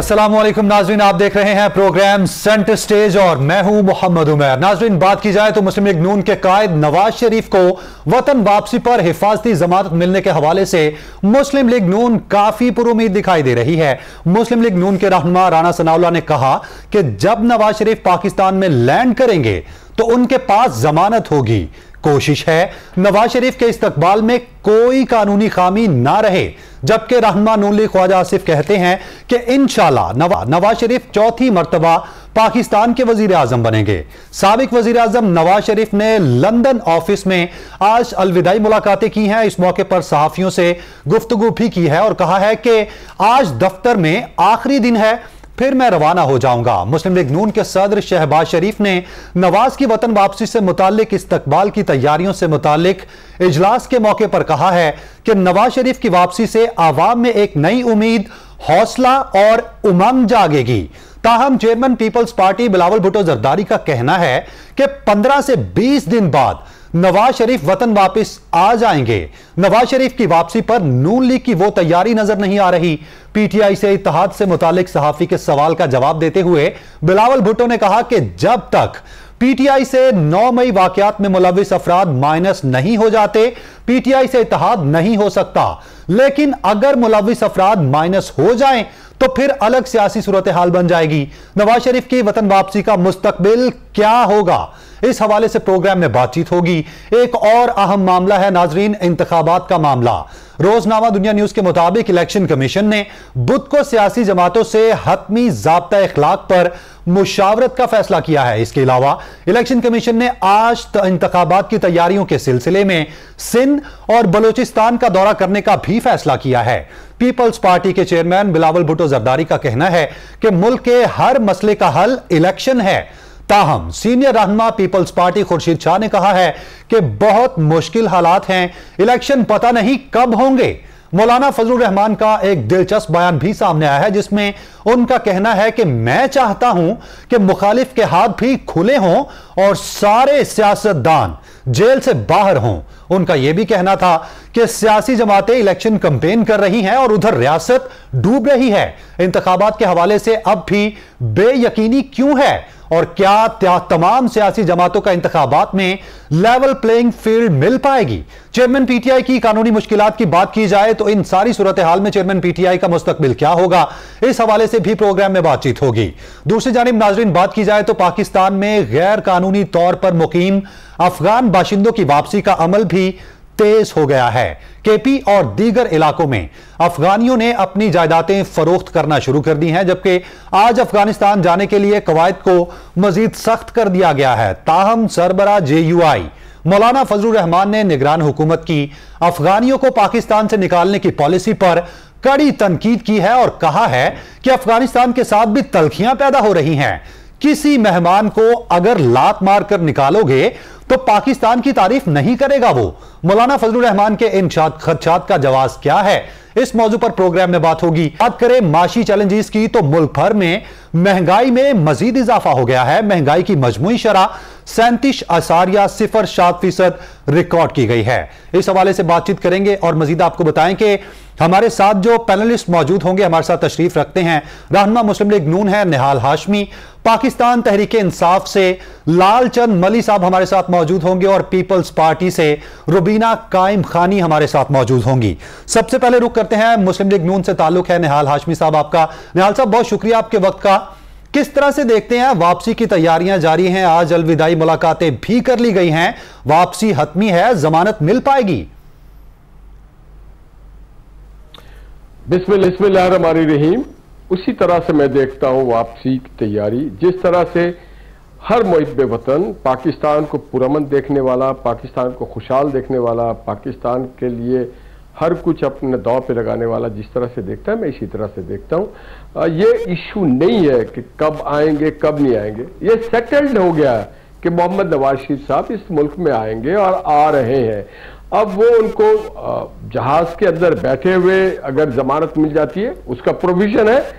अस्सलामुअलैकुम नाजरीन, आप देख रहे हैं प्रोग्राम सेंटर स्टेज और मैं हूं मोहम्मद उमर। नाजरीन, बात की जाए तो मुस्लिम लीग नून के कायद नवाज शरीफ को वतन वापसी पर हिफाजती जमानत मिलने के हवाले से मुस्लिम लीग नून काफी पुरुमीद दिखाई दे रही है। मुस्लिम लीग नून के रहनुमा राना सनाउल्लाह ने कहा कि जब नवाज शरीफ पाकिस्तान में लैंड करेंगे तो उनके पास जमानत होगी। कोशिश है नवाज शरीफ के इस्तकबाल में कोई कानूनी खामी ना रहे, जबकि रहनुमा नून लीग ख्वाजा आसिफ कहते हैं कि इंशाल्लाह नवाज शरीफ चौथी मर्तबा पाकिस्तान के वजीर आजम बनेंगे। साबिक वजीर आजम नवाज शरीफ ने लंदन ऑफिस में आज अलविदाई मुलाकातें की हैं। इस मौके पर सहाफियों से गुफ्तगू भी की है और कहा है कि आज दफ्तर में आखिरी दिन है, फिर मैं रवाना हो जाऊंगा। मुस्लिम लीग नून के सदर शहबाज शरीफ ने नवाज की वतन वापसी से मुतालिक इस्तकबाल की तैयारियों से मुतालिक इजलास के मौके पर कहा है कि नवाज शरीफ की वापसी से आवाम में एक नई उम्मीद, हौसला और उमंग जागेगी। ताहम chairman Peoples Party Bilawal Bhutto Zardari का कहना है कि 15 से 20 दिन बाद नवाज शरीफ वतन वापस आ जाएंगे। नवाज शरीफ की वापसी पर नून लीग की वो तैयारी नजर नहीं आ रही। पीटीआई से इत्तेहाद से मुतालिक सहाफी के सवाल का जवाब देते हुए बिलावल भुट्टो ने कहा कि जब तक पीटीआई से 9 मई वाकयात में मुलविस अफराद माइनस नहीं हो जाते, पीटीआई से इत्तेहाद नहीं हो सकता। लेकिन अगर मुलविस अफराद माइनस हो जाएं तो फिर अलग सियासी सूरत हाल बन जाएगी। नवाज शरीफ की वतन वापसी का मुस्तकबिल क्या होगा, इस हवाले से प्रोग्राम में बातचीत होगी। एक और अहम मामला है नाजरीन, इंतखाबात का मामला। रोजनामा दुनिया न्यूज के मुताबिक इलेक्शन कमीशन ने बुध को सियासी जमातों से हतमी ज़ाब्ता इखलाक पर मुशावरत का फैसला किया है। इसके अलावा इलेक्शन कमीशन ने आज इंतखाबात की तैयारियों के सिलसिले में सिंध और बलूचिस्तान का दौरा करने का भी फैसला किया है। पीपल्स पार्टी के चेयरमैन बिलावल भुट्टो जरदारी का कहना है कि मुल्क के हर मसले का हल इलेक्शन है। ताहम सीनियर रहनुमा पीपल्स पार्टी खुर्शीद शाह ने कहा है कि बहुत मुश्किल हालात हैं, इलेक्शन पता नहीं कब होंगे। मौलाना फजलुर रहमान का एक दिलचस्प बयान भी सामने आया है, जिसमें उनका कहना है कि मैं चाहता हूं कि मुखालिफ के हाथ भी खुले हों और सारे सियासतदान जेल से बाहर हों। उनका यह भी कहना था कि सियासी जमातें इलेक्शन कैंपेन कर रही हैं और उधर रियासत डूब रही है। इंतखाबात के हवाले से अब भी बेयकीनी क्यों है और क्या तमाम सियासी जमातों का इंतखाबात में लेवल प्लेइंग फील्ड मिल पाएगी। चेयरमैन पीटीआई की कानूनी मुश्किलात की बात की जाए तो इन सारी सूरत हाल में चेयरमैन पीटीआई का मुस्तकबिल क्या होगा, इस हवाले से भी प्रोग्राम में बातचीत होगी। दूसरी जानिब नाजरीन, बात की जाए तो पाकिस्तान में गैर कानूनी तौर पर मुकीम अफगान बाशिंदों की वापसी का अमल भी तेज हो गया है। केपी और दीगर इलाकों में अफगानियों ने अपनी जायदादें फरोख्त करना शुरू कर दी हैं, जबकि आज अफगानिस्तान जाने के लिए कवायद को मजीद सख्त कर दिया गया है। ताहम सरबरा JUI मौलाना फजलुर रहमान ने निगरान हुकूमत की अफगानियों को पाकिस्तान से निकालने की पॉलिसी पर कड़ी तनकीद की है और कहा है कि अफगानिस्तान के साथ भी तल्खियां पैदा हो रही हैं। किसी मेहमान को अगर लात मारकर निकालोगे तो पाकिस्तान की तारीफ नहीं करेगा वो। मौलाना फजलुर रहमान के इन खदशात का जवाब क्या है, इस मौजू पर प्रोग्राम में बात होगी। बात करें माशी चैलेंजेस की तो मुल्क भर में महंगाई में मजीद इजाफा हो गया है। महंगाई की मजमूई शरह 37.07% रिकॉर्ड की गई है। इस हवाले से बातचीत करेंगे और मजीद आपको बताएं कि हमारे साथ जो पैनलिस्ट मौजूद होंगे, हमारे साथ तशरीफ रखते हैं रहनुमा मुस्लिम लीग नून है निहाल हाशमी, पाकिस्तान तहरीक इंसाफ से लाल चंद मली साहब हमारे साथ मौजूद होंगे और पीपल्स पार्टी से रुबीना कायम खानी हमारे साथ मौजूद होंगी। सबसे पहले रुख करते हैं, मुस्लिम लीग नून से ताल्लुक है निहाल हाशमी साहब आपका। निहाल साहब, बहुत शुक्रिया आपके वक्त का। किस तरह से देखते हैं, वापसी की तैयारियां जारी हैं, आज अलविदाई मुलाकातें भी कर ली गई हैं, वापसी हतमी है, जमानत मिल पाएगी? बिस्मिल्लाहिर्रहमानिर्रहीम। उसी तरह से मैं देखता हूं वापसी की तैयारी, जिस तरह से हर मुहिब वतन पाकिस्तान को पुरअमन देखने वाला, पाकिस्तान को खुशहाल देखने वाला, पाकिस्तान के लिए हर कुछ अपने दांव पे लगाने वाला जिस तरह से देखता है, मैं इसी तरह से देखता हूं। ये इशू नहीं है कि कब आएंगे कब नहीं आएंगे, ये सेटल्ड हो गया है कि मोहम्मद नवाज शरीफ साहब इस मुल्क में आएंगे और आ रहे हैं। अब वो उनको जहाज के अंदर बैठे हुए अगर जमानत मिल जाती है, उसका प्रोविजन है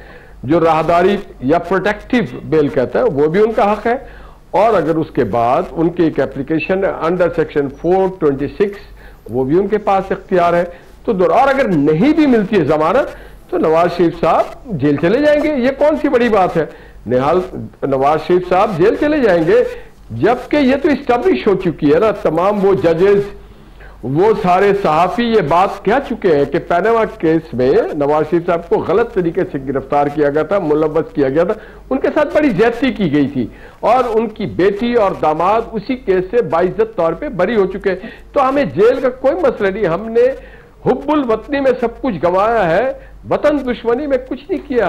जो राहदारी या प्रोटेक्टिव बेल कहता है, वो भी उनका हक है। और अगर उसके बाद उनकी एक एप्लीकेशन अंडर सेक्शन 426 वो भी उनके पास इख्तियार है। तो और अगर नहीं भी मिलती है जमानत तो नवाज शरीफ साहब जेल चले जाएंगे, ये कौन सी बड़ी बात है। नवाज शरीफ साहब जेल चले जाएंगे, जबकि ये तो इस्टेब्लिश हो चुकी है ना, तमाम वो जजेस, वो सारे सहाफी ये बात कह चुके हैं कि पैनामा केस में नवाज शरीफ साहब को गलत तरीके से गिरफ्तार किया गया था, मुलव्वस किया गया था, उनके साथ बड़ी ज्यादती की गई थी और उनकी बेटी और दामाद उसी केस से बाइज्जत तौर पे बरी हो चुके हैं। तो हमें जेल का कोई मसला नहीं, हमने हुब्बुल वतनी में सब कुछ गंवाया है, वतन दुश्मनी में कुछ नहीं किया।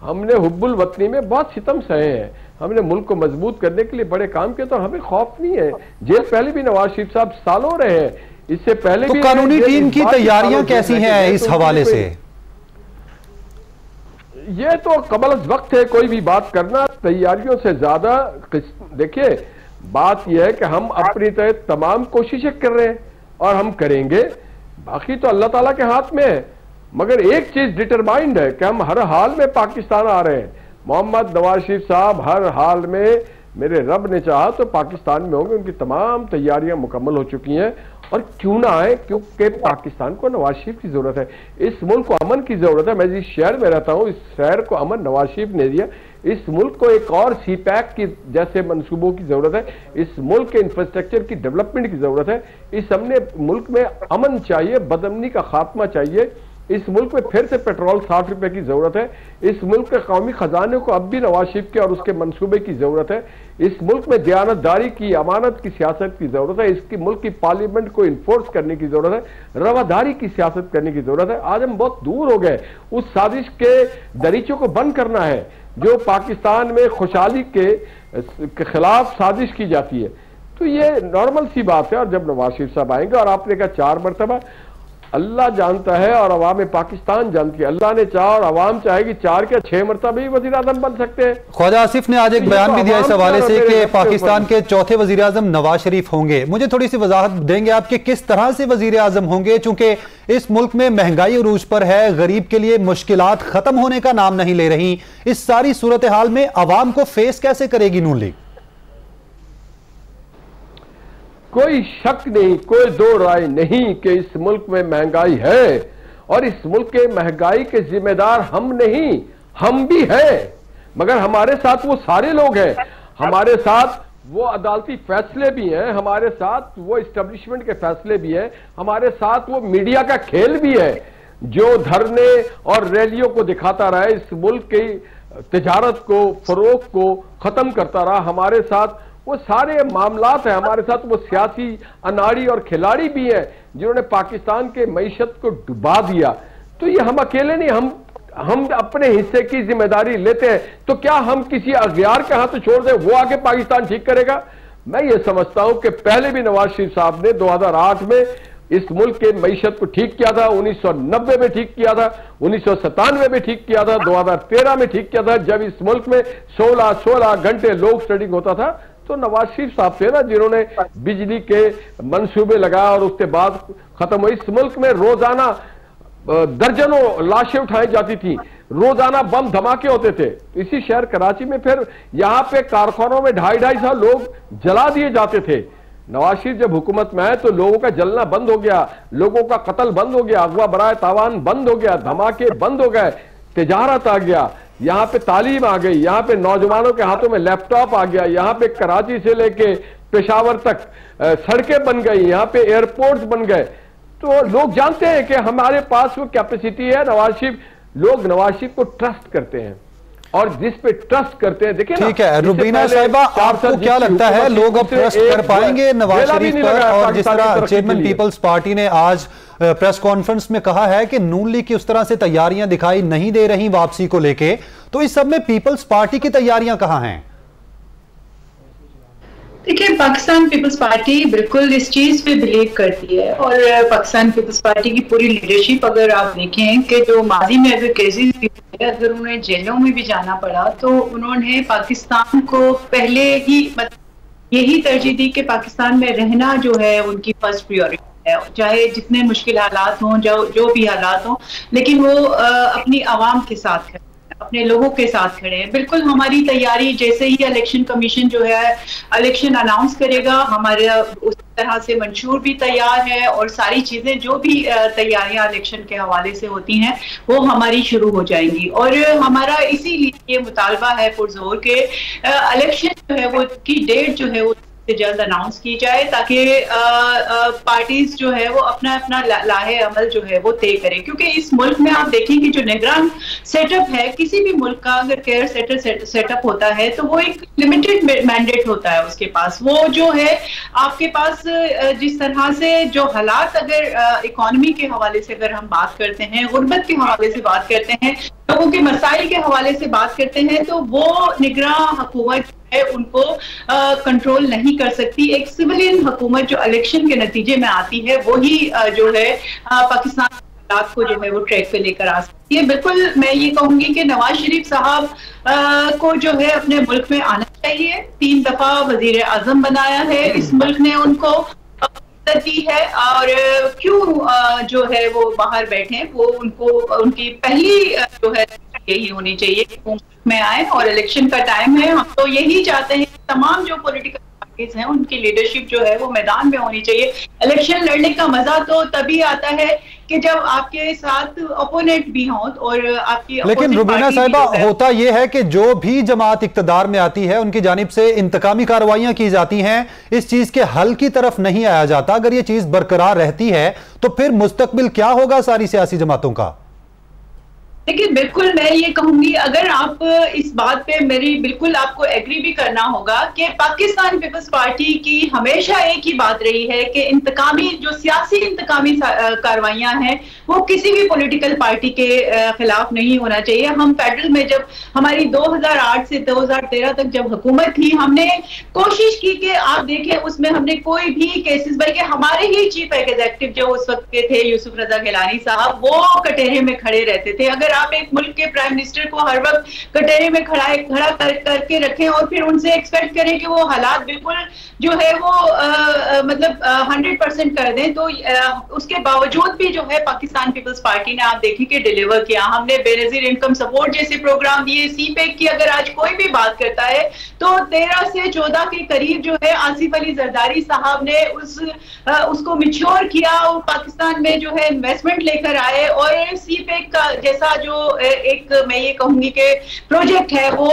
हमने हुब्बुल वतनी में बहुत सितम सहे हैं, हमने मुल्क को मजबूत करने के लिए बड़े काम किए, तो हमें खौफ नहीं है। जेल पहले भी नवाज शरीफ साहब सालों रहे हैं, इससे पहले तो भी कानूनी टीम की तैयारियां कैसी हैं इस हवाले से? ये तो कबल वक्त है कोई भी बात करना, तैयारियों से ज्यादा देखिए बात यह है कि हम अपनी तरह तमाम कोशिशें कर रहे हैं और हम करेंगे, बाकी तो अल्लाह ताला के हाथ में है। मगर एक चीज डिटरमाइंड है कि हम हर हाल में पाकिस्तान आ रहे हैं। मोहम्मद नवाज शरीफ साहब हर हाल में, मेरे रब ने चाहा तो पाकिस्तान में होंगे, उनकी तमाम तैयारियां मुकम्मल हो चुकी हैं। और क्यों ना आए, क्योंकि पाकिस्तान को नवाज शरीफ की जरूरत है, इस मुल्क को अमन की जरूरत है। मैं जिस शहर में रहता हूं, इस शहर को अमन नवाज शरीफ ने दिया। इस मुल्क को एक और सीपैक की जैसे मंसूबों की जरूरत है, इस मुल्क के इंफ्रास्ट्रक्चर की डेवलपमेंट की जरूरत है। इस हमने मुल्क में अमन चाहिए, बदअमनी का खात्मा चाहिए। इस मुल्क में फिर से पेट्रोल 60 रुपए की जरूरत है। इस मुल्क के कौमी खजाने को अब भी नवाज शरीफ के और उसके मंसूबे की जरूरत है। इस मुल्क में दयानतदारी की, अमानत की सियासत की जरूरत है। इसकी मुल्क की पार्लियामेंट को इन्फोर्स करने की जरूरत है, रवादारी की सियासत करने की जरूरत है। आज हम बहुत दूर हो गए, उस साजिश के दरीचों को बंद करना है जो पाकिस्तान में खुशहाली के खिलाफ साजिश की जाती है। तो ये नॉर्मल सी बात है। और जब नवाज शरीफ साहब आएंगे, और आपने कहा 4 मरतबा, अल्लाह जानता है और अवाम पाकिस्तान जानती है, अल्लाह ने चाहा और अवाम चाहेगी 4 के 6 मरतबा भी वजीर आजम बन सकते हैं। ख्वाजा आसिफ ने आज एक बयान भी दिया इस हवाले से कि पाकिस्तान के चौथे वजीर आजम नवाज शरीफ होंगे। मुझे थोड़ी सी वजाहत देंगे आप कि किस तरह से वजीर आजम होंगे, चूंकि इस मुल्क में महंगाई अरूज पर है, गरीब के लिए मुश्किलात खत्म होने का नाम नहीं ले रही। इस सारी सूरत हाल में अवाम को फेस कैसे करेगी नून लीग? कोई शक नहीं, कोई दो राय नहीं कि इस मुल्क में महंगाई है और इस मुल्क के महंगाई के जिम्मेदार हम नहीं, हम भी हैं। मगर हमारे साथ वो सारे लोग हैं, हमारे साथ वो अदालती फैसले भी हैं, हमारे साथ वो इस्टेब्लिशमेंट के फैसले भी हैं, हमारे साथ वो मीडिया का खेल भी है जो धरने और रैलियों को दिखाता रहा, इस मुल्क की तिजारत को, फरोख को खत्म करता रहा। हमारे साथ वो सारे मामलात हैं, हमारे साथ वो सियासी अनाड़ी और खिलाड़ी भी हैं जिन्होंने पाकिस्तान के मईशत को डुबा दिया। तो ये हम अकेले नहीं, हम अपने हिस्से की जिम्मेदारी लेते हैं। तो क्या हम किसी अगयार के हाथ छोड़ दें, वो आके पाकिस्तान ठीक करेगा? मैं ये समझता हूं कि पहले भी नवाज शरीफ साहब ने 2008 में इस मुल्क के मईशत को ठीक किया था, 1990 में ठीक किया था, 1997 में ठीक किया था, 2013 में ठीक किया था, जब इस मुल्क में 16 घंटे लोड शेडिंग होता था। तो नवाज शरीफ साहब थे ना जिन्होंने बिजली के मंसूबे लगाए और उसके बाद खत्म हुई। इस मुल्क में रोजाना दर्जनों लाशें उठाई जाती थी, रोजाना बम धमाके होते थे। इसी शहर कराची में फिर यहां पे कारखानों में 250 लोग जला दिए जाते थे। नवाज शरीफ जब हुकूमत में आए तो लोगों का जलना बंद हो गया, लोगों का कत्ल बंद हो गया, अगवा बराए तावान बंद हो गया, धमाके बंद हो गए, तिजारत आ गया, यहां पे तालीम आ गई, यहां पे नौजवानों के हाथों में लैपटॉप आ गया, यहां पे कराची से लेके पेशावर तक सड़कें बन गई, यहां पे एयरपोर्ट्स बन गए। तो लोग जानते हैं कि हमारे पास वो कैपेसिटी है। नवाज शरीफ, लोग नवाज शरीफ को ट्रस्ट करते हैं और जिस पे ट्रस्ट करते हैं, देखिए ठीक है रुबीना साहिबा, आपको क्या लगता है लोग अब ट्रस्ट कर पाएंगे नवाज शरीफ पर? और जिस तरह चेयरमैन पीपल्स पार्टी ने आज प्रेस कॉन्फ्रेंस में कहा है कि नून लीग की उस तरह से तैयारियां दिखाई नहीं दे रही वापसी को लेके, तो इस सब में पीपल्स पार्टी की तैयारियां कहां हैं? देखिए, पाकिस्तान पीपल्स पार्टी बिल्कुल इस चीज पे बिलीव करती है और पाकिस्तान पीपल्स पार्टी की पूरी लीडरशिप, अगर आप देखें कि जो माजी में अगर केसेस, अगर उन्हें जेलों में भी जाना पड़ा तो उन्होंने पाकिस्तान को पहले ही यही तरजीह दी कि पाकिस्तान में रहना जो है उनकी फर्स्ट प्रायोरिटी है, चाहे जितने मुश्किल हालात हों, जो भी हालात हों, लेकिन वो अपनी आवाम के साथ है, अपने लोगों के साथ खड़े हैं। बिल्कुल हमारी तैयारी, जैसे ही इलेक्शन कमीशन जो है इलेक्शन अनाउंस करेगा, हमारे उस तरह से मंशूर भी तैयार है और सारी चीजें जो भी तैयारियां इलेक्शन के हवाले से होती हैं वो हमारी शुरू हो जाएंगी। और हमारा इसीलिए ये मुतालबा है पुरजोर के इलेक्शन जो है वो की डेट जो है वो जल्द अनाउंस की जाए, ताकि पार्टीज जो है वो अपना अपना लाहे अमल जो है वो तय करें। क्योंकि इस मुल्क में आप देखें कि जो निगरान सेटअप है, किसी भी मुल्क का अगर केयर सेटअप होता है तो वो एक लिमिटेड मैंडेट होता है उसके पास। वो जो है आपके पास जिस तरह से जो हालात, अगर इकोनॉमी के हवाले से अगर हम बात करते हैं, गुर्बत के हवाले से बात करते हैं, लोगों के मसाइल के हवाले से बात करते हैं, तो वो निगरान हुकूमत है उनको कंट्रोल नहीं कर सकती। एक सिविलियन हुकूमत जो इलेक्शन के नतीजे में आती है वही जो है पाकिस्तान हालात को जो है वो ट्रैक पे लेकर आ सकती है। बिल्कुल मैं ये कहूंगी कि नवाज शरीफ साहब को जो है अपने मुल्क में आना चाहिए। 3 दफा वजीर आजम बनाया है इस मुल्क ने उनको दी है, और क्यों जो है वो बाहर बैठे, वो उनको उनकी पहली जो है यही होनी चाहिए कि में आए और इलेक्शन का टाइम है। हम तो यही चाहते हैं कि तमाम जो पॉलिटिकल पार्टीज हैं उनकी लीडरशिप जो है वो मैदान में होनी चाहिए। इलेक्शन लड़ने का मजा तो तभी आता है कि जब आपके साथ ओपोनेंट भी हों और आपकी। लेकिन रुबीना साहिबा, होता यह है कि जो भी जमात इक्तदार में आती है उनकी जानिब से इंतकामी कार्रवाइयां की जाती हैं, इस चीज के हल की तरफ नहीं आया जाता। अगर ये चीज बरकरार रहती है तो फिर मुस्तकबिल क्या होगा सारी सियासी जमातों का? देखिए बिल्कुल मैं ये कहूंगी, अगर आप इस बात पे मेरी बिल्कुल आपको एग्री भी करना होगा कि पाकिस्तान पीपल्स पार्टी की हमेशा एक ही बात रही है कि इंतकामी जो सियासी इंतकामी कार्रवाइयां हैं वो किसी भी पॉलिटिकल पार्टी के खिलाफ नहीं होना चाहिए। हम फेडरल में जब हमारी 2008 से 2013 तक जब हुकूमत थी, हमने कोशिश की कि आप देखें उसमें हमने कोई भी केसेस, बल्कि हमारे ही चीफ एग्जीक्यूटिव जो उस वक्त के थे यूसुफ रजा गिलानी साहब, वो कटहरे में खड़े रहते थे। अगर आप एक मुल्क के प्राइम मिनिस्टर को हर वक्त कटहरे में खड़ा करके रखें और फिर उनसे एक्सपेक्ट करें कि वो हालात बिल्कुल जो है वो मतलब 100% कर दें, तो उसके बावजूद भी जो है पाकिस्तान पीपल्स पार्टी ने आप देखिए कि डिलीवर किया। हमने बेनजीर इनकम सपोर्ट जैसे प्रोग्राम दिए। सीपैक की अगर आज कोई भी बात करता है तो 13 से 14 के करीब जो है आसिफ अली जरदारी साहब ने उसको मिच्योर किया और पाकिस्तान में जो है इन्वेस्टमेंट लेकर आए। और सीपैक का जैसा जो एक मैं ये कहूंगी कि प्रोजेक्ट है वो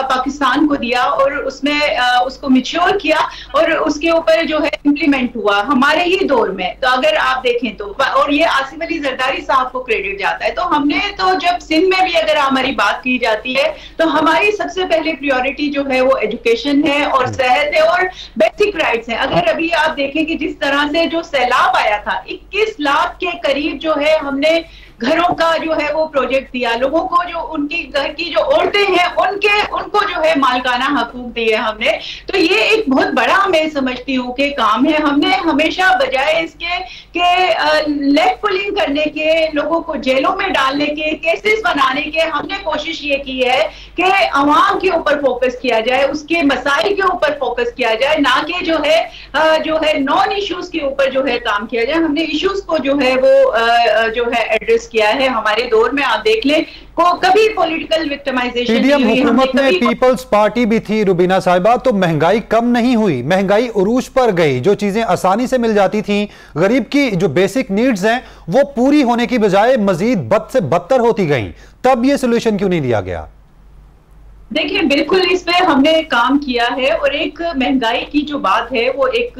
पाकिस्तान को दिया और उसमें उसको मिच्योर किया और उसके ऊपर जो है इम्प्लीमेंट हुआ हमारे ही दौर में। तो अगर आप देखें तो, और ये आसिफ अली जरदारी साहब को क्रेडिट जाता है। तो हमने तो जब सिंध में भी अगर हमारी बात की जाती है तो हमारी सबसे पहले प्रायोरिटी जो है वो एजुकेशन है और सेहत है और बेसिक राइट्स है। अगर अभी आप देखें कि जिस तरह से जो सैलाब आया था, 21 लाख के करीब जो है हमने घरों का जो है वो प्रोजेक्ट दिया, लोगों को जो उनकी घर की जो औरतें हैं उनको जो है मालकाना हकूक दिए हमने। तो ये एक बहुत बड़ा मैं समझती हूँ कि काम है। हमने हमेशा बजाय इसके कि लेग पुलिंग करने के, लोगों को जेलों में डालने के, केसेस बनाने के, हमने कोशिश ये की है कि अवाम के ऊपर फोकस किया जाए, उसके मसाइल के ऊपर फोकस किया जाए, ना कि जो है नॉन इश्यूज के ऊपर जो है काम किया जाए। हमने इश्यूज को जो है वो जो है एड्रेस किया है। हमारे दौर में आप देख लें को कभी पॉलिटिकल विक्टिमाइजेशन पीडीएम हुकूमत में पीपल्स पार्टी भी थी रुबीना साहिबा, तो महंगाई कम नहीं हुई, महंगाई उरूज पर गई। जो चीजें आसानी से मिल जाती थी, गरीब की जो बेसिक नीड्स हैं वो पूरी होने की बजाय मजीद बद से बदतर होती गई। तब ये सोल्यूशन क्यों नहीं लिया गया? देखिए बिल्कुल इस पे हमने काम किया है और एक महंगाई की जो बात है वो एक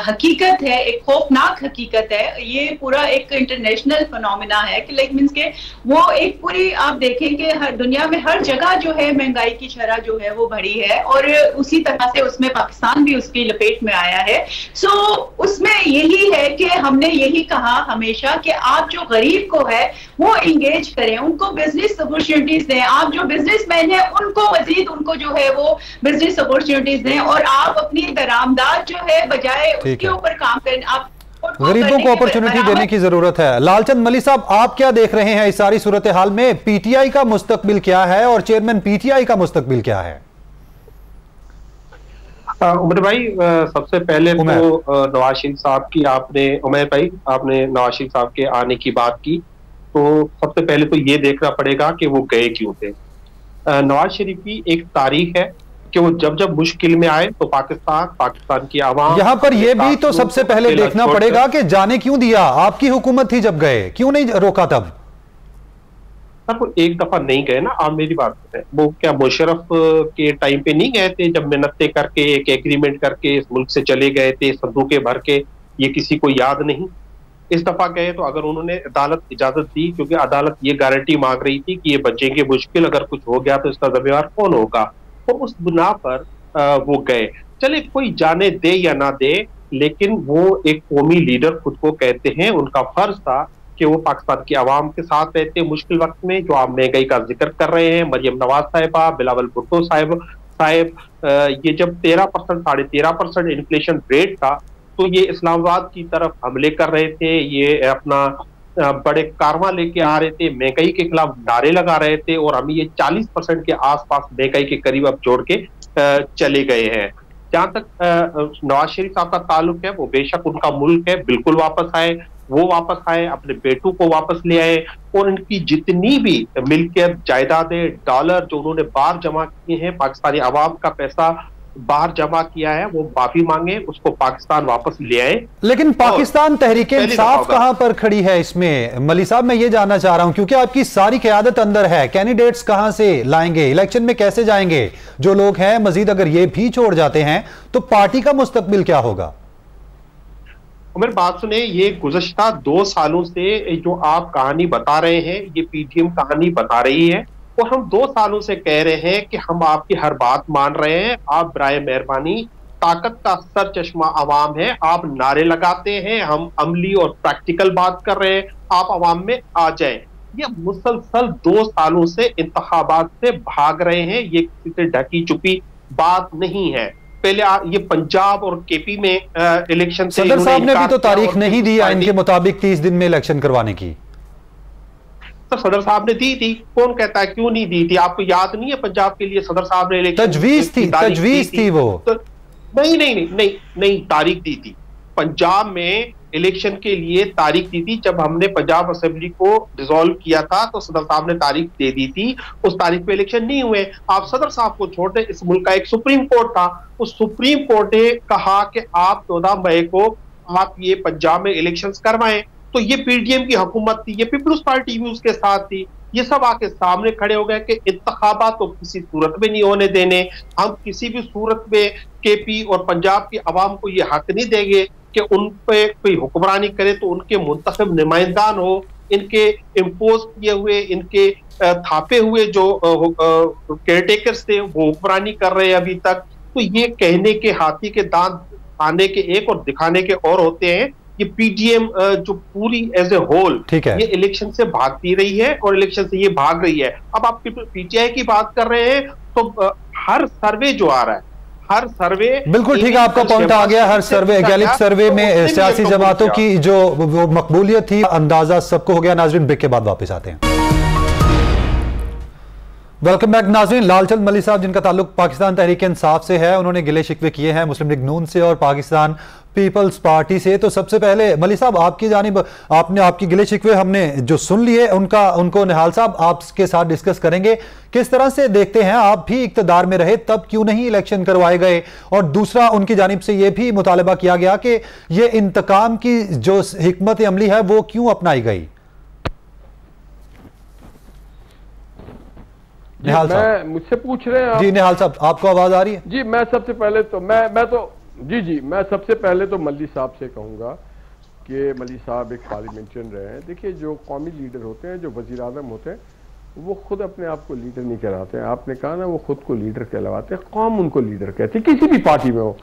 हकीकत है, एक खौफनाक हकीकत है। ये पूरा एक इंटरनेशनल फिनोमेना है कि लाइक मींस के वो एक पूरी आप देखें कि हर दुनिया में हर जगह जो है महंगाई की शरह जो है वो बढ़ी है और उसी तरह से उसमें पाकिस्तान भी उसकी लपेट में आया है। सो उसमें यही है कि हमने यही कहा हमेशा कि आप जो गरीब को है वो इंगेज करें, उनको बिजनेस अपॉर्चुनिटीज दें। आप जो बिजनेसमैन है उनको मजीद उनको जो है वो बिजनेस अपॉर्चुनिटीज दें और आप अपनी दरामदाद जो है बजाय उसके ऊपर काम करें। आप गरीबों को अपॉर्चुनिटी देने की जरूरत है। लालचंद मलिक साहब, आप क्या देख रहे हैं इस सारी सूरत हाल में? पीटीआई का मुस्तकबिल क्या है और चेयरमैन पीटीआई का मुस्तकबिल क्या है? उमर भाई, सबसे पहले तो नवाज शरीफ साहब की आपने नवाज शरीफ साहब के आने की बात की, तो सबसे पहले तो ये देखना पड़ेगा कि वो गए क्यों थे। नवाज शरीफ की एक तारीख है कि वो जब जब मुश्किल में आए तो पाकिस्तान की आवाम, यहां पर यह भी तो सबसे पहले देखना पड़ेगा कि जाने क्यों दिया, आपकी हुकूमत थी जब गए, क्यों नहीं रोका तब? सर वो एक दफा नहीं गए ना, आप मेरी बात करें, वो क्या मुशर्रफ के टाइम पे नहीं गए थे जब मिन्नतें करके एक एग्रीमेंट करके इस मुल्क से चले गए थे संदूके भर के, ये किसी को याद नहीं? इस दफा गए तो अगर उन्होंने अदालत इजाजत दी, क्योंकि अदालत ये गारंटी मांग रही थी कि ये बचेंगे मुश्किल, अगर कुछ हो गया तो इसका जिम्मेवार कौन होगा, तो उस बुना पर वो गए। चले कोई जाने दे या ना दे, लेकिन वो एक कौमी लीडर खुद को कहते हैं, उनका फर्ज था कि वो पाकिस्तान की आवाम के साथ रहते मुश्किल वक्त में। जो आप महंगाई का जिक्र कर रहे हैं, मरियम नवाज साहिबा, बिलावल भुट्टो साहिब, ये जब 13% 13.5% इन्फ्लेशन रेट था तो ये इस्लामाबाद की तरफ हमले कर रहे थे, ये अपना बड़े कारवां लेके आ रहे थे, महंगाई के खिलाफ नारे लगा रहे थे, और हम ये 40% के आसपास महंगाई के करीब अब जोड़ के चले गए हैं। जहां तक नवाज शरीफ साहब का ताल्लुक है, वो बेशक उनका मुल्क है, बिल्कुल वापस आए, वो वापस आए, अपने बेटों को वापस ले आए, और इनकी जितनी भी मिल्कियत, जायदादें, डॉलर जो उन्होंने बाहर जमा किए हैं, पाकिस्तानी आवाम का पैसा बाहर जमा किया है, वो माफी मांगे, उसको पाकिस्तान वापस ले आए। लेकिन पाकिस्तान तहरीक इंसाफ कहां पर खड़ी है इसमें? मली साहब मैं ये जानना चाह रहा हूं, क्योंकि आपकी सारी क़यादत अंदर है, कैंडिडेट्स कहां से लाएंगे, इलेक्शन में कैसे जाएंगे जो लोग हैं? मजीद अगर ये भी छोड़ जाते हैं तो पार्टी का मुस्तकबिल क्या होगा? मेरी बात सुने, ये गुज़श्ता 2 सालों से जो आप कहानी बता रहे हैं, ये पीटीएम कहानी बता रही है, और हम 2 सालों से कह रहे हैं कि हम आपकी हर बात मान रहे हैं, आप बराए मेहरबानी, ताकत का सर चश्मा अवाम है, आप नारे लगाते हैं, हम अमली और प्रैक्टिकल बात कर रहे हैं, आप अवाम में आ जाएं। ये मुसलसल 2 सालों से इंतखाबात से भाग रहे हैं, ये किसी से ढकी चुपी बात नहीं है। पहले ये पंजाब और केपी में इलेक्शन से सदर साहब ने भी तो तारीख नहीं दी इनके मुताबिक 30 दिन में इलेक्शन करवाने की। तो सदर साहब ने दी थी, कौन कहता है क्यों नहीं दी थी? आपको याद नहीं है पंजाब के लिए सदर साहब ने इलेक्शन तजवीज थी वो? तो नहीं तारीख दी थी पंजाब में इलेक्शन के लिए, तारीख दी थी जब हमने पंजाब असेंबली को डिसॉल्व किया था, तो सदर साहब ने तारीख दे दी थी, उस तारीख पे इलेक्शन नहीं हुए। आप सदर साहब को छोड़ दें, इस मुल्क का एक सुप्रीम कोर्ट था, उस सुप्रीम कोर्ट ने कहा कि आप 14 मई को आप ये पंजाब में इलेक्शंस करवाएं, तो ये पीडीएम की हुकूमत थी, ये पीपल्स पार्टी भी उसके साथ थी, ये सब आके सामने खड़े हो गए कि इंतखाबात तो किसी सूरत में नहीं होने देने, हम किसी भी सूरत में केपी और पंजाब की आवाम को ये हक नहीं देंगे कि उन पे कोई हुक्मरानी करे, तो उनके मुंतखब नुमाइंदान हो, इनके इम्पोज किए हुए, इनके थापे हुए जो केयरटेकर्स थे वो हुक्मरानी कर रहे हैं अभी तक। तो ये कहने के हाथी के दांत आने के एक और दिखाने के और होते हैं। ये पीडीएम जो पूरी एज ए होल ये इलेक्शन से भागती रही है और इलेक्शन से ये भाग रही है। अब आप पीटीआई की बात कर रहे हैं, तो हर सर्वे जो आ रहा है, हर सर्वे बिल्कुल ठीक है, आपका पॉइंट आ गया। हर सर्वे, गैलिक सर्वे में सियासी जमातों की जो वो मकबूलियत थी, अंदाजा सबको हो गया। नाजरीन ब्रेक के बाद वापस आते हैं। वेलकम बैक नाजरीन। लालचंद मलिक साहब जिनका ताल्लुक पाकिस्तान तहरीक इंसाफ से है, उन्होंने गिले शिकवे किए हैं मुस्लिम लीग नून से और पाकिस्तान पीपल्स पार्टी से। तो सबसे पहले मलिक साहब आपकी जानिब, आपने आपकी गिले शिकवे हमने जो सुन लिए, उनको निहाल साहब आपके साथ डिस्कस करेंगे। किस तरह से देखते हैं, आप भी इक्तदार में रहे तब क्यों नहीं इलेक्शन करवाए गए? और दूसरा, उनकी जानिब से यह भी मुतालबा किया गया कि यह इंतकाम की जो हिकमत अमली है वो क्यों अपनाई गई? निहाल साहब मुझसे पूछ रहे हैं जी। निहाल साहब आपको आवाज आ रही है? जी, मैं सबसे पहले तो मैं सबसे पहले तो मल्ली साहब से कहूंगा कि मल्ली साहब एक पार्लियामेंटियन रहे हैं। देखिए, जो कौमी लीडर होते हैं, जो वजीर आज़म होते हैं, वो खुद अपने आप को लीडर नहीं कहलाते हैं। आपने कहा ना, वो खुद को लीडर कहलवाते हैं, कौम उनको लीडर कहती है, किसी भी पार्टी में हो।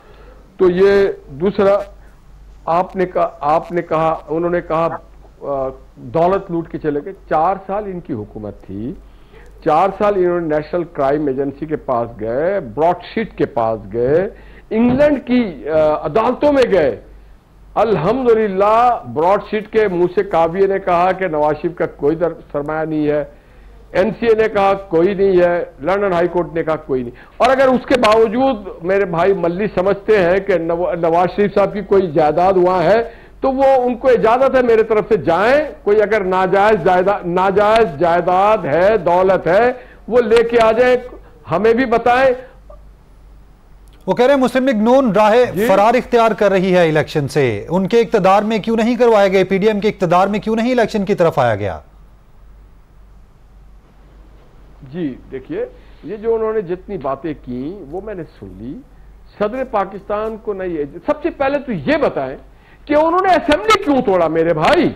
तो ये दूसरा आपने कहा उन्होंने कहा दौलत लूट के चले गए। 4 साल इनकी हुकूमत थी, 4 साल इन्होंने नेशनल क्राइम एजेंसी के पास गए, ब्रॉडशीट के पास गए, इंग्लैंड की अदालतों में गए। अल्हम्दुलिल्लाह ब्रॉडशीट के मुंह से काविये ने कहा कि नवाज शरीफ का कोई सरमाया नहीं है, एनसीए ने कहा कोई नहीं है, लंदन हाई कोर्ट ने कहा कोई नहीं। और अगर उसके बावजूद मेरे भाई मल्ली समझते हैं कि नवाज शरीफ साहब की कोई जायदाद वहां है, तो वो उनको इजाजत है मेरे तरफ से जाएं। कोई अगर नाजायज जायदाद है, दौलत है, वो लेके आ जाए, हमें भी बताएं। वो कह रहे हैं मुस्लिम लीग नून राहे फरार इख्तियार कर रही है इलेक्शन से, उनके इक्तदार में क्यों नहीं करवाए गए, पीडीएम के इक्तदार में क्यों नहीं इलेक्शन की तरफ आया गया? जी देखिए, ये जो उन्होंने जितनी बातें की वो मैंने सुन ली। सदर पाकिस्तान को नहीं, सबसे पहले तो ये बताएं कि उन्होंने असेंबली क्यों तोड़ा मेरे भाई,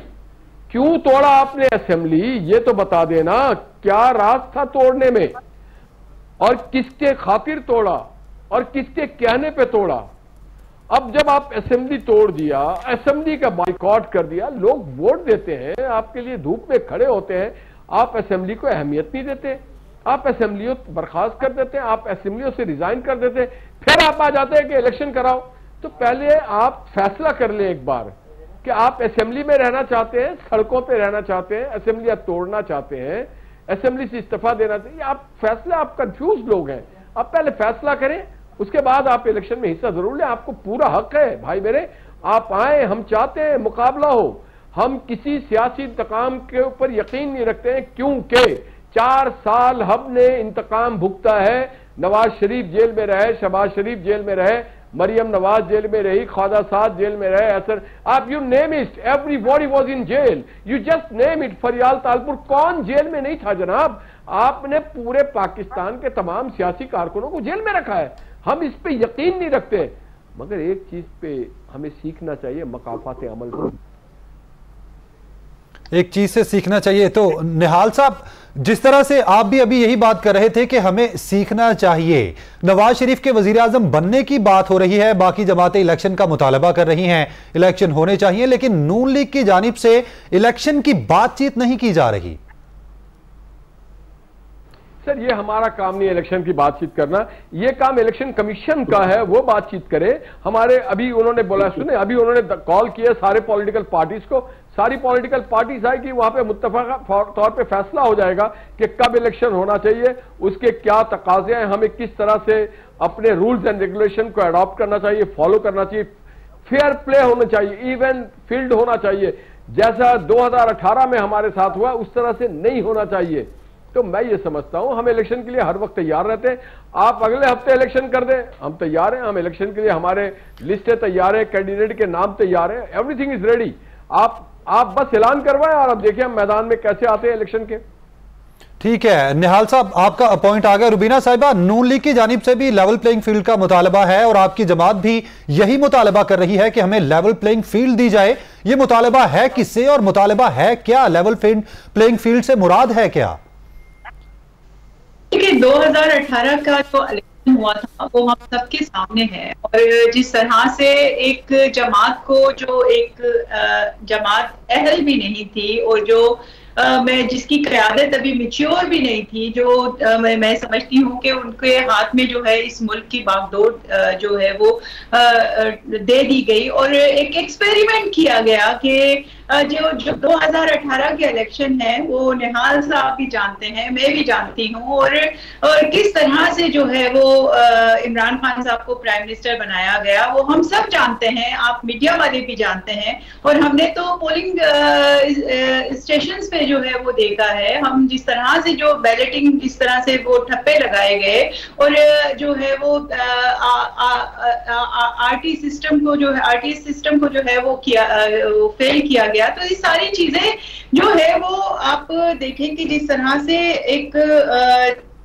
क्यों तोड़ा आपने असेंबली, ये तो बता देना। क्या राज था तोड़ने में, और किसके खातिर तोड़ा, और किसके कहने पे तोड़ा? अब जब आप असेंबली तोड़ दिया, असेंबली का बाइकॉट कर दिया, लोग वोट देते हैं आपके लिए, धूप में खड़े होते हैं, आप असेंबली को अहमियत नहीं देते, आप असेंबलियों बर्खास्त कर देते हैं, आप असेंबलियों से रिजाइन कर देते हैं, फिर आप आ जाते हैं कि इलेक्शन कराओ। तो पहले आप फैसला कर लें एक बार कि आप असेंबली में रहना चाहते हैं, सड़कों पे रहना चाहते हैं, असेंबलियां तोड़ना चाहते हैं, असेंबली से इस्तीफा देना चाहिए। आप फैसला, आप कंफ्यूज लोग हैं, आप पहले फैसला करें, उसके बाद आप इलेक्शन में हिस्सा जरूर लें, आपको पूरा हक है भाई मेरे, आप आए, हम चाहते हैं मुकाबला हो। हम किसी सियासी इंतकाम के ऊपर यकीन नहीं रखते हैं, क्योंकि 4 साल हमने इंतकाम भुगता है। नवाज शरीफ जेल में रहे, शहबाज शरीफ जेल में रहे, मरियम नवाज जेल में रही, ख्वाजा साद जेल में रहे, असर, आप you name it, everybody was in jail, you just name it. Faryal Talpur कौन जेल में नहीं था जनाब? आपने पूरे पाकिस्तान के तमाम सियासी कारकुनों को जेल में रखा है। हम इस पे यकीन नहीं रखते, मगर एक चीज पे हमें सीखना चाहिए, मकाफात अमल को एक चीज से सीखना चाहिए। तो निहाल साहब, जिस तरह से आप भी अभी यही बात कर रहे थे कि हमें सीखना चाहिए, नवाज शरीफ के वजीर आजम बनने की बात हो रही है, बाकी जमातें इलेक्शन का मुतालबा कर रही हैं, इलेक्शन होने चाहिए, लेकिन नून लीग की जानिब से इलेक्शन की बातचीत नहीं की जा रही। सर ये हमारा काम नहीं है इलेक्शन की बातचीत करना, ये काम इलेक्शन कमीशन का है, वो बातचीत करे। हमारे अभी उन्होंने बोला, सुने, अभी उन्होंने कॉल किया सारे पॉलिटिकल पार्टीज को, सारी पॉलिटिकल पार्टीज आएगी, वहां पे मुत्तफाका तौर पे फैसला हो जाएगा कि कब इलेक्शन होना चाहिए, उसके क्या तकाजे हैं, हमें किस तरह से अपने रूल्स एंड रेगुलेशन को अडॉप्ट करना चाहिए, फॉलो करना चाहिए, फेयर प्ले होना चाहिए, इवन फील्ड होना चाहिए। जैसा 2018 में हमारे साथ हुआ उस तरह से नहीं होना चाहिए। तो मैं ये समझता हूं हम इलेक्शन के लिए हर वक्त तैयार रहते हैं। आप अगले हफ्ते इलेक्शन कर दें, हम तैयार हैं, हम इलेक्शन के लिए, हमारे लिस्टें तैयार है, कैंडिडेट के नाम तैयार है, एवरीथिंग इज रेडी। आप बस ऐलान करवाएं और अब देखिए हम मैदान में कैसे आते हैं इलेक्शन के। ठीक है निहाल साहब, आपका पॉइंट आ गया। रुबीना साहिबा, नून लीग की जानिब से भी लेवल प्लेइंग फील्ड का मुतालबा है और आपकी जमात भी यही मुतालबा कर रही है कि हमें लेवल प्लेइंग फील्ड दी जाए। यह मुतालबा है किससे और मुतालबा है क्या? लेवल प्लेइंग फील्ड से मुराद है क्या? 2018 का जो इलेक्शन हुआ था वो हम सबके सामने है, और जिस तरह से एक जमात को, जो एक जमात अहल भी नहीं थी और जो मैं जिसकी क़यादत अभी मैच्योर भी नहीं थी, जो मैं समझती हूँ कि उनके हाथ में जो है इस मुल्क की बागडोर जो है वो दे दी गई, और एक एक्सपेरिमेंट किया गया कि जो 2018 के इलेक्शन है वो निहाल साहब भी जानते हैं, मैं भी जानती हूँ, और किस तरह से जो है वो इमरान खान साहब को प्राइम मिनिस्टर बनाया गया वो हम सब जानते हैं, आप मीडिया वाले भी जानते हैं, और हमने तो पोलिंग स्टेशंस पे जो है वो देखा है। हम जिस तरह से जो बैलेटिंग, जिस तरह से वो ठप्पे लगाए गए और जो है वो आरटीएस सिस्टम को जो है वो फेल किया गया। तो ये सारी चीजें जो है वो आप देखें कि जिस तरह से एक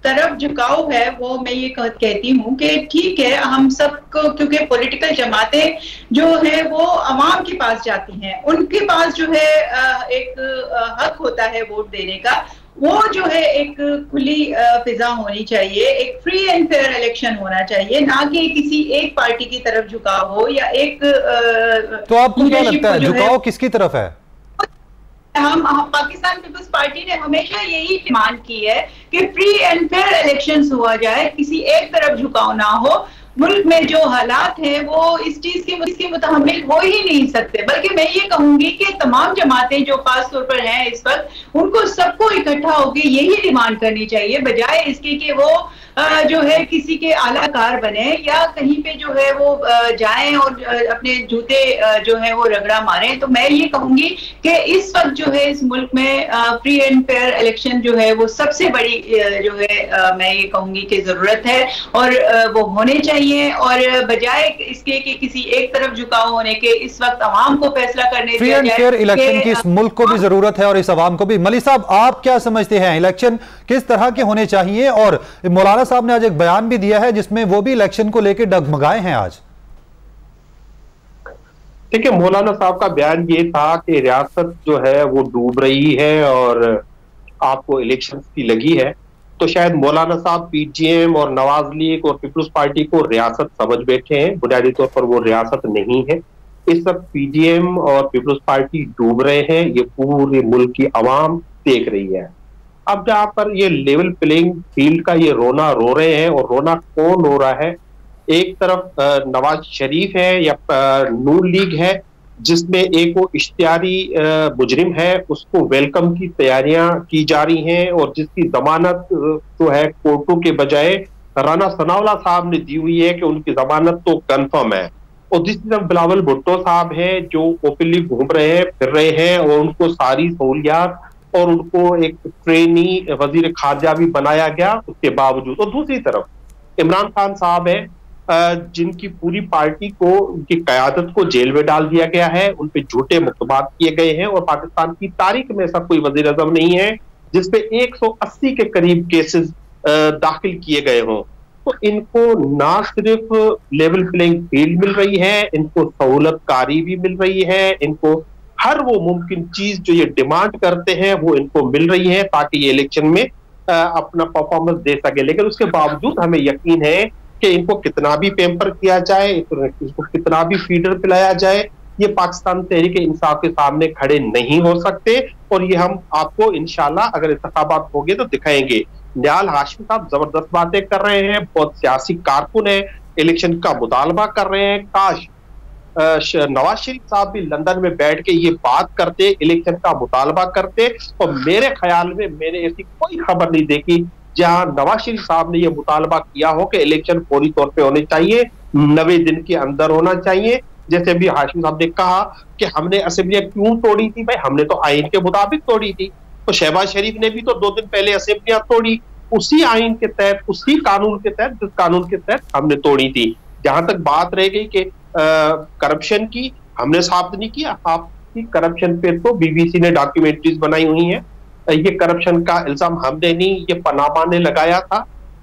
तरफ झुकाव है, वो मैं ये कहती हूँ कि ठीक है, हम सबको, क्योंकि पॉलिटिकल जमातें जो है वो अवाम के पास जाती हैं, उनके पास जो है एक हक होता है वोट देने का, वो जो है एक खुली फिजा होनी चाहिए, एक फ्री एंड फेयर इलेक्शन होना चाहिए, ना कि किसी एक पार्टी की तरफ झुकाव हो या एक तो आपको क्या लगता है झुकाव किसकी तरफ है? हम पाकिस्तान पीपल्स पार्टी ने हमेशा यही डिमांड की है कि फ्री एंड फेयर इलेक्शंस हुआ जाए, किसी एक तरफ झुकाव ना हो। मुल्क में जो हालात हैं वो इस चीज के मुतहम्मिल हो ही नहीं सकते, बल्कि मैं ये कहूंगी कि तमाम जमातें जो खास तौर पर हैं इस वक्त, उनको सबको इकट्ठा होकर यही डिमांड करनी चाहिए, बजाय इसके कि वो जो है किसी के आलाकार बने या कहीं पे जो है वो जाएं और अपने जूते जो है वो रगड़ा मारें। तो मैं ये कहूंगी कि इस वक्त जो है इस मुल्क में फ्री एंड फेयर इलेक्शन जो है वो सबसे बड़ी जो है मैं ये कहूंगी कि जरूरत है और वो होने चाहिए, और बजाय इसके कि किसी एक तरफ झुकाव होने के इस वक्त अवाम को फैसला करने फ्री एंड फेयर इलेक्शन की इस मुल्क को भी जरूरत है और इस अवाम को भी। मलिक साहब, आप क्या समझते हैं, इलेक्शन किस तरह के होने चाहिए? और मौलाना साहब ने आज एक बयान भी दिया है जिसमें वो भी इलेक्शन को लेकर डगमगाए हैं आज। देखिए, मौलाना साहब का बयान ये था कि रियासत जो है वो डूब रही है और आपको इलेक्शन की लगी है। तो शायद मौलाना साहब पीटीएम और नवाज लीग और पीपल्स पार्टी को रियासत समझ बैठे हैं, बुनियादी तौर पर वो रियासत नहीं है। इस वक्त पीडीएम और पीपल्स पार्टी डूब रहे हैं, ये पूरे मुल्क की आवाम देख रही है। अब जहां पर ये लेवल प्लेइंग फील्ड का ये रोना रो रहे हैं, और रोना कौन रो रहा है? एक तरफ नवाज शरीफ है या नून लीग है, जिसमें एक वो इश्तिहारी मुजरिम है, उसको वेलकम की तैयारियां की जा रही हैं और जिसकी जमानत जो है कोर्टों के बजाय राना सनाउल्लाह साहब ने दी हुई है कि उनकी जमानत तो कंफर्म है। और दूसरी तरफ बिलावल भुट्टो साहब हैं जो ओपनली घूम रहे हैं, फिर रहे हैं, और उनको सारी सहूलियात और उनको एक ट्रेनी वजीर खारजा भी बनाया गया उसके बावजूद। और दूसरी तरफ इमरान खान साहब है जिनकी पूरी पार्टी को, उनकी कयादत को जेल में डाल दिया गया है, उन पे झूठे मुकदमात किए गए हैं, और पाकिस्तान की तारीख में ऐसा कोई वजीर आजम नहीं है जिसपे 180 के करीब केसेस दाखिल किए गए हों। तो इनको ना सिर्फ लेवल प्लेइंग फील्ड मिल रही है, इनको सहूलतकारी भी मिल रही है, इनको हर वो मुमकिन चीज जो ये डिमांड करते हैं वो इनको मिल रही है ताकि ये इलेक्शन में अपना परफॉर्मेंस दे सके। लेकिन उसके बावजूद हमें यकीन है कि इनको कितना भी पैम्पर किया जाए, इसको कितना भी फीडर पिलाया जाए, ये पाकिस्तान तहरीक इंसाफ के सामने खड़े नहीं हो सकते। और ये हम आपको इंशाल्लाह अगर इंतखाबात होंगे तो दिखाएंगे। निहाल हाशमी साहब जबरदस्त बातें कर रहे हैं, बहुत सियासी कारकुन है, इलेक्शन का मुतालबा कर रहे हैं। काश नवाज शरीफ साहब भी लंदन में बैठ के ये बात करते, इलेक्शन का मुतालबा करते। और मेरे ख्याल में मैंने ऐसी कोई खबर नहीं देखी जहां नवाज शरीफ साहब ने यह मुतालबा किया हो कि इलेक्शन फौरी तौर पे होने चाहिए, 90 दिन के अंदर होना चाहिए। जैसे भी हाशिम साहब ने कहा कि हमने असेंबलियां क्यों तोड़ी थी, भाई हमने तो आइन के मुताबिक तोड़ी थी। तो शहबाज शरीफ ने भी तो 2 दिन पहले असेंबलियां तोड़ी, उसी आइन के तहत, उसी कानून के तहत जिस कानून के तहत हमने तोड़ी थी। जहां तक बात रह गई कि करप्शन की, हमने साबित नहीं किया। आपकी करप्शन पे तो बीबीसी ने डॉक्यूमेंट्रीज बनाई हुई हैं। ये करप्शन का इल्जाम हमने नहीं, ये पनामा ने लगाया था,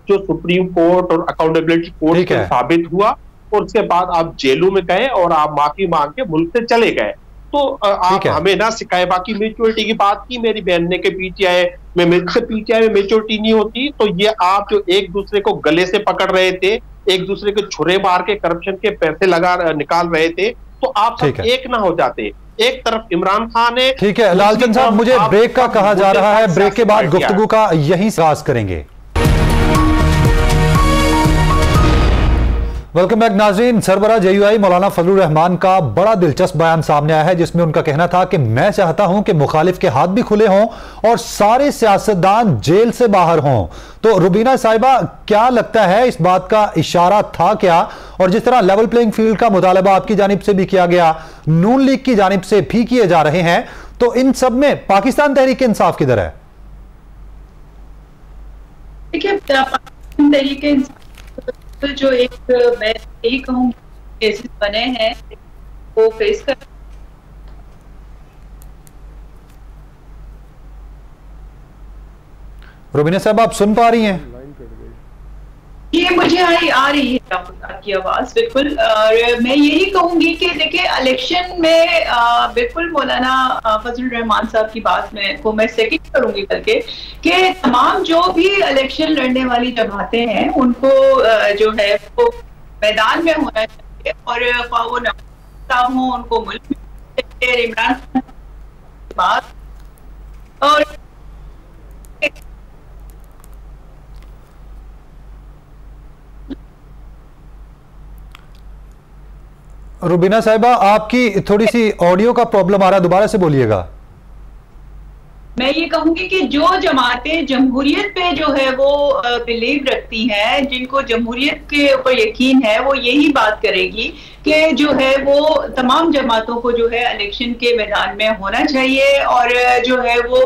जो सुप्रीम कोर्ट और अकाउंटेबिलिटी कोर्ट से साबित हुआ। और उसके बाद आप जेलों में गए और आप माफी मांग के मुल्क से चले गए। तो आप हमें ना सिखाए। बाकी मेच्योरिटी की बात की मेरी बहन ने, के पीटीआई में मेच्योरिटी नहीं होती। तो ये आप जो एक दूसरे को गले से पकड़ रहे थे, एक दूसरे को छुरे मार के करप्शन के पैसे निकाल रहे थे, तो आप सब एक ना हो जाते। एक तरफ इमरान खान है। ठीक है लालचंद साहब, मुझे ब्रेक का कहा जा रहा है, ब्रेक के बाद गुफ्तगू का यही आगाज करेंगे। वेलकम बैक नाज़रीन। सरबराह जेयूआई मौलाना फजलुर रहमान का बड़ा दिलचस्प बयान सामने आया है जिसमें उनका कहना था कि मैं चाहता हूं कि मुखालिफ के हाथ भी खुले हों और सारे सियासतदान जेल से बाहर हों। तो रुबीना साहिबा, क्या लगता है इस बात का इशारा था क्या? और जिस तरह लेवल प्लेइंग फील्ड का मुतालबा आपकी जानिब से भी किया गया, नून लीग की जानिब से भी किए जा रहे हैं, तो इन सब में पाकिस्तान तहरीक इंसाफ किधर है? देखिए, जो एक मैं यही कहूँ केसेस बने हैं वो फेस कर। रुबीना साहब, आप सुन पा रही हैं? ये मुझे आ रही है आपकी आवाज बिल्कुल। और मैं यही कहूंगी कि देखिए इलेक्शन में बिल्कुल मौलाना फजलुर रहमान साहब की बात मैं सेकंड करूंगी करके कि तमाम जो भी इलेक्शन लड़ने वाली जमातें हैं उनको जो है वो मैदान में होना चाहिए। और वो नवाज साहब हों, उनको मुल्क में इमरान खान बात और रुबीना साहिबा, आपकी थोड़ी सी ऑडियो का प्रॉब्लम आ रहा है, दोबारा से बोलिएगा। मैं ये कहूंगी कि जो जमातें जमहूरियत पे जो है वो बिलीव रखती हैं, जिनको जमहूरियत के ऊपर यकीन है, वो यही बात करेगी कि जो है वो तमाम जमातों को जो है इलेक्शन के मैदान में होना चाहिए और जो है वो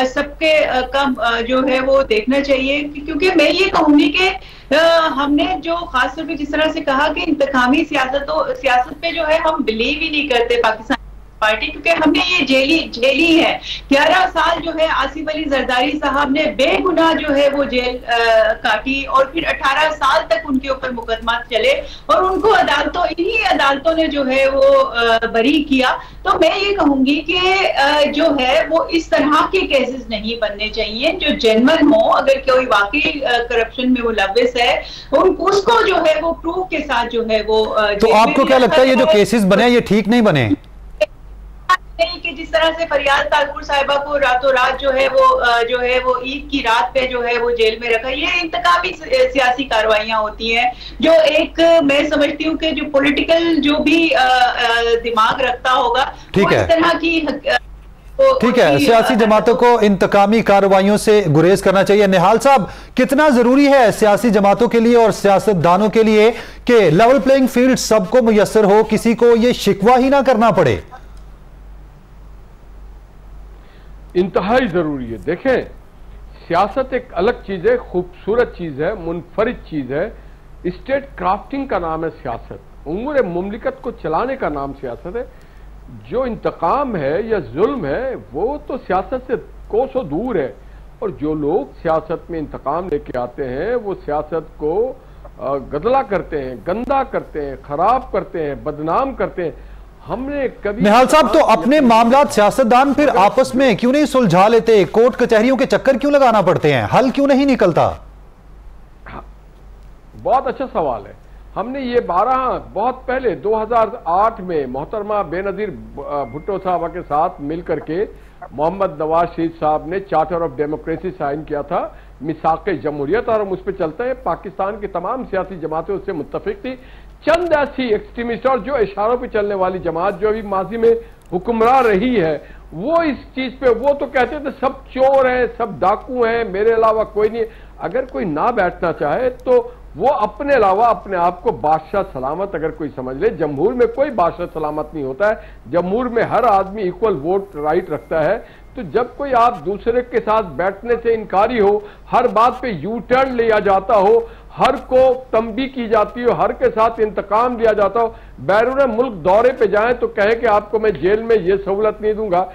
सबके कम जो है वो देखना चाहिए। क्योंकि मैं ये कहूंगी कि हमने जो खासतौर पे जिस तरह से कहा कि इंतकामी सियासत पे जो है हम बिलीव ही नहीं करते पाकिस्तान पार्टी, क्योंकि हमने ये झेली है। 11 साल जो है आसिफ अली जरदारी साहब ने बेगुनाह जो है वो जेल काटी और फिर 18 साल तक उनके ऊपर मुकदमा चले और उनको इन्हीं अदालतों ने जो है वो बरी किया। तो मैं ये कहूंगी कि जो है वो इस तरह के केसेस नहीं बनने चाहिए, जो जेन्युइन हो। अगर कोई वाकई करप्शन में मुलव्विस है उसको जो है वो प्रूफ के साथ जो है वो तो आपको क्या लगता है ये जो केसेस बने ये ठीक नहीं बने? नहीं कि जिस तरह से फरियाद तालपुर साहिबा को रातों रात जो है वो ईद की रात पे जो है वो जेल में रखा, ये इंतकामी सियासी कार्रवाइयां होती हैं जो एक मैं समझती हूँ कि जो पॉलिटिकल जो भी दिमाग रखता होगा वो इस तरह की ठीक है, सियासी जमातों को इंतकामी कार्रवाइयों से गुरेज करना चाहिए। निहाल साहब, कितना जरूरी है सियासी जमातों के लिए और सियासतदानों के लिए कि लेवल प्लेइंग फील्ड सबको मुयस्सर हो, किसी को ये शिकवा ही ना करना पड़े? इंतहाई जरूरी है। देखें, सियासत एक अलग चीज है, खूबसूरत चीज है, मुनफरिद चीज है। स्टेट क्राफ्टिंग का नाम है सियासत, उम्र मुमलिकत को चलाने का नाम सियासत है। जो इंतकाम है या जुल्म है वो तो सियासत से कोसों दूर है, और जो लोग सियासत में इंतकाम लेके आते हैं वो सियासत को गदला करते हैं, गंदा करते हैं, खराब करते हैं, बदनाम करते हैं। हमने कभी निहाल साहब, तो अपने मामलात सियासतदान फिर आपस में क्यों नहीं सुलझा लेते? कोर्ट कचहरियों के चक्कर क्यों लगाना पड़ते हैं? हल क्यों नहीं निकलता? बहुत अच्छा सवाल है। हमने ये बहुत पहले 2008 में मोहतरमा बेनजीर भुट्टो साहबा के साथ मिलकर के मोहम्मद नवाज शरीफ साहब ने चार्टर ऑफ डेमोक्रेसी साइन किया था, मिसाक़े जमहूरियत, और हम उस पर चलते हैं। पाकिस्तान की तमाम सियासी जमातें उससे मुत्तफिक थी। चंद ऐसी एक्सट्रीमिस्ट और जो इशारों पे चलने वाली जमात जो अभी माजी में हुक्मरान रही है वो इस चीज पे वो तो कहते थे सब चोर हैं, सब डाकू हैं, मेरे अलावा कोई नहीं। अगर कोई ना बैठना चाहे तो वो अपने अलावा अपने आप को बादशाह सलामत अगर कोई समझ ले। जमहूर में कोई बादशाह सलामत नहीं होता है, जमहूर में हर आदमी इक्वल वोट राइट रखता है। तो जब कोई आप दूसरे के साथ बैठने से इनकारी हो, हर बात पे यू टर्न लिया जाता हो, हर को तंबी की जाती हो, हर के साथ इंतकाम लिया जाता हो, बैरून मुल्क दौरे पे जाएं तो कहे कि आपको मैं जेल में ये सहूलत नहीं दूंगा,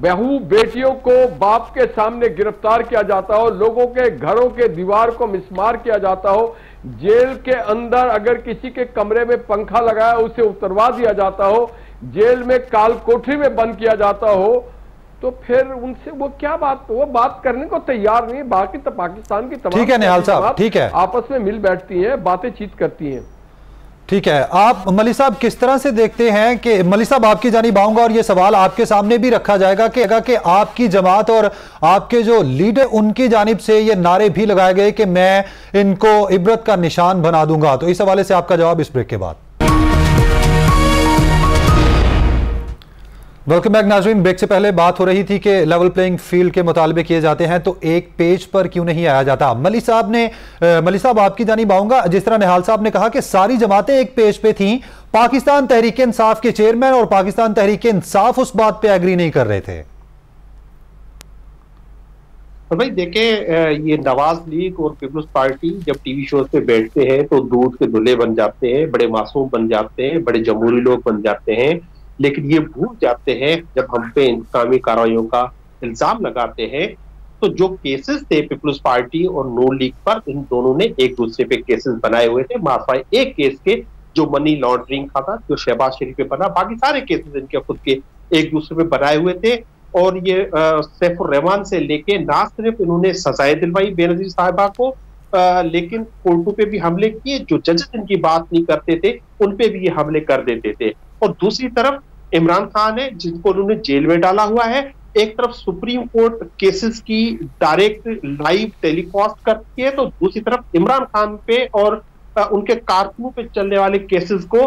बहू बेटियों को बाप के सामने गिरफ्तार किया जाता हो, लोगों के घरों के दीवार को मिसमार किया जाता हो, जेल के अंदर अगर किसी के कमरे में पंखा लगाया उसे उतरवा दिया जाता हो, जेल में काल कोठरी में बंद किया जाता हो, तो फिर उनसे वो क्या वो बात करने को तैयार नहीं। बाकी तो पाकिस्तान की तमाम ठीक है निहाल साहब, ठीक है, आपस में मिल बैठती हैं, बातें चीत करती हैं। ठीक है, आप मलिक साहब किस तरह से देखते हैं कि मलिक साहब आपकी जानिब आऊंगा और ये सवाल आपके सामने भी रखा जाएगा कि आपकी जमात और आपके जो लीडर उनकी जानिब से ये नारे भी लगाए गए कि मैं इनको इबरत का निशान बना दूंगा, तो इस हवाले से आपका जवाब इस ब्रेक के बाद। वेलकम बैक नाज़रीन। ब्रेक से पहले बात हो रही थी कि लेवल प्लेइंग फील्ड के मुतालबे किए जाते हैं तो एक पेज पर क्यों नहीं आया जाता। मलिक साहब आपकी जानिब आऊंगा। जिस तरह निहाल साहब ने कहा कि सारी जमातें एक पेज पे थीं, पाकिस्तान तहरीक इंसाफ के चेयरमैन और पाकिस्तान तहरीक इंसाफ उस बात पे एग्री नहीं कर रहे थे। और भाई देखे, ये नवाज लीग और पीपल्स पार्टी जब टीवी शो पे बैठते हैं तो दूध के दूल्हे बन जाते हैं, बड़े मासूम बन जाते हैं, बड़े जमहूरी लोग बन जाते हैं, लेकिन ये भूल जाते हैं जब हम पे इंतकामी कार्रवाइयों का इल्जाम लगाते हैं तो जो केसेस थे पीपल्स पार्टी और नून लीग पर, इन दोनों ने एक दूसरे पे केसेस बनाए हुए थे। माफाए एक केस के जो मनी लॉन्ड्रिंग का था, जो शहबाज शरीफ पे बना, बाकी सारे केसेस इनके खुद के एक दूसरे पे बनाए हुए थे। और ये सैफुर रहमान से लेके ना सिर्फ इन्होंने सजाएं दिलवाई बेनजीर साहिबा को, लेकिन कोर्टों पे भी हमले किए, जो जजेस इनकी बात नहीं करते थे उन पे भी ये हमले कर देते थे। और दूसरी तरफ इमरान खान है जिनको उन्होंने जेल में डाला हुआ है। एक तरफ सुप्रीम कोर्ट केसेस की डायरेक्ट लाइव टेलीकास्ट करती है, तो दूसरी तरफ इमरान खान पे और उनके कारकुनों पे चलने वाले केसेस को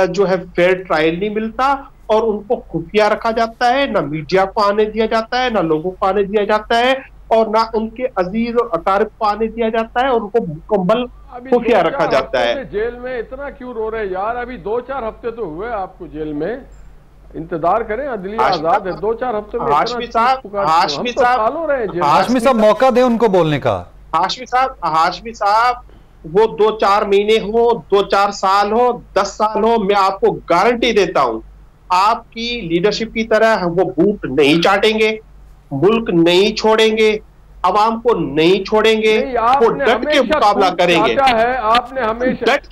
जो है फेयर ट्रायल नहीं मिलता। और उनको खुफिया रखा जाता है, ना मीडिया को आने दिया जाता है, ना लोगों को आने दिया जाता है, और ना उनके अजीज और अकारिब को आने दिया जाता है, और उनको मुकम्मल खुफिया रखा जाता है। जेल में इतना क्यों रो रहे यार? अभी 2-4 हफ्ते तो हुए आपको जेल में, इंतजार करें, अदलिया आजाद है। 2-4 हफ्ते में हाशमी साहब मौका दें उनको बोलने का। हाशमी साहब वो 2-4 महीने हो, 2-4 साल हो, 10 साल हो, मैं आपको गारंटी देता हूं आपकी लीडरशिप की तरह वो बूट नहीं चाटेंगे, मुल्क नहीं छोड़ेंगे, अवाम को नहीं छोड़ेंगे, वो डट के मुकाबला करेंगे। आपने हमेशा डट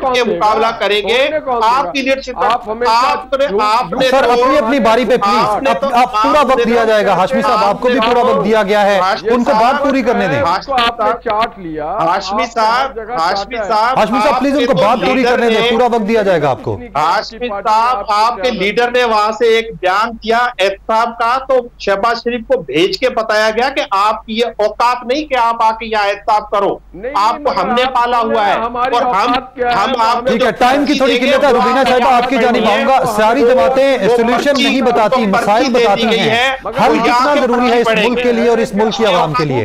के मुकाबला करेंगे। आपकी लीडरशिप आपने सर अपनी बारी पे प्लीज आप पूरा वक्त दिया जाएगा। हाशमी साहब आपको भी पूरा वक्त दिया गया है, उनको बात पूरी करने दें। आपने चाट लिया। हाशमी साहब प्लीज उनको बात पूरी करने दें, पूरा वक्त दिया जाएगा आपको। हाशमी साहब आपके लीडर ने वहां से एक बयान दिया एहतसाब का, तो शहबाज शरीफ को भेज के बताया गया कि आपकी ये औकात नहीं कि आप आके यहाँ एहतसाब करो, आपको हमने पाला हुआ है और हम आप। ठीक है, टाइम की थोड़ी किल्लत है। रुबीना साहिबा आपकी जानिब आऊंगा। सारी जमातें सोल्यूशन नहीं बताती, मसाइल बताती हैं। हल कितना जरूरी है इस मुल्क के लिए और इस मुल्क की आवाम के लिए।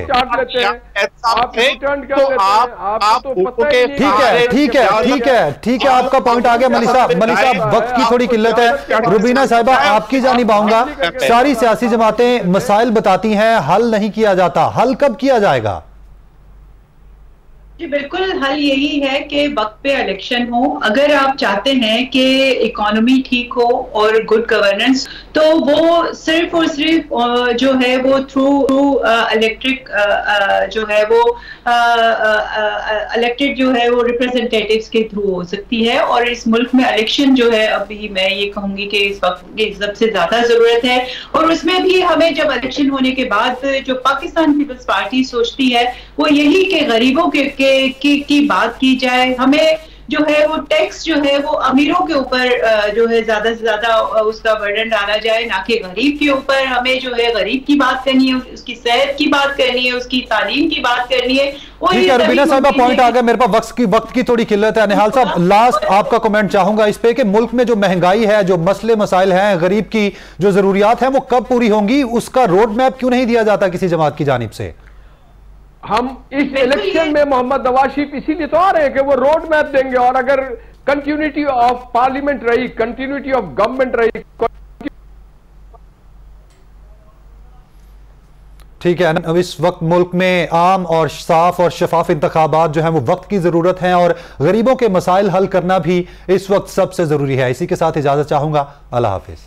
ठीक है, आपका पॉइंट आ गया। मलिक साहब वक्त की थोड़ी किल्लत है। रुबीना साहिबा आपकी जानिब आऊंगा। सारी सियासी जमातें मसाइल बताती हैं, हल नहीं किया जाता, हल कब किया जाएगा? जी बिल्कुल, हल यही है कि वक्त पे इलेक्शन हो। अगर आप चाहते हैं कि इकोनॉमी ठीक हो और गुड गवर्नेंस, तो वो सिर्फ और सिर्फ जो है वो थ्रू इलेक्ट्रिक जो है वो इलेक्टेड जो है वो रिप्रेजेंटेटिव्स के थ्रू हो सकती है। और इस मुल्क में इलेक्शन जो है अभी मैं ये कहूंगी कि इस वक्त की सबसे ज्यादा जरूरत है। और उसमें भी हमें जब इलेक्शन होने के बाद जो पाकिस्तान पीपल्स पार्टी सोचती है वो यही कि गरीबों की बात की जाए। हमें जो है वो टैक्स जो है वो अमीरों के ऊपर जो है ज्यादा से ज्यादा उसका बर्डन डाला जाए, ना कि गरीब के ऊपर। हमें जो है गरीब की बात करनी है, उसकी सेहत की बात करनी है, उसकी तालीम की बात करनी है। ठीक है रुबीना साहिबा, पॉइंट आ गया। मेरे पास वक्त की थोड़ी किल्लत है। निहाल साहब लास्ट आपका कमेंट चाहूंगा इस पे कि मुल्क में जो महंगाई है, जो मसले मसाइल हैं, गरीब की जो जरूरियात हैं, वो कब पूरी होंगी? उसका रोड मैप क्यों नहीं दिया जाता किसी जमात की जानिब से? हम इस इलेक्शन में मोहम्मद नवाज शरीफ इसीलिए तो आ रहे हैं कि वो रोड मैप देंगे। और अगर कंटिन्यूटी ऑफ पार्लियामेंट रही, कंटिन्यूटी ऑफ गवर्नमेंट रही। ठीक है, अब इस वक्त मुल्क में आम और साफ और शफाफ इंतखाबात जो हैं वो वक्त की जरूरत है, और गरीबों के मसाइल हल करना भी इस वक्त सबसे जरूरी है। इसी के साथ इजाजत चाहूंगा। अल्लाह हाफिज।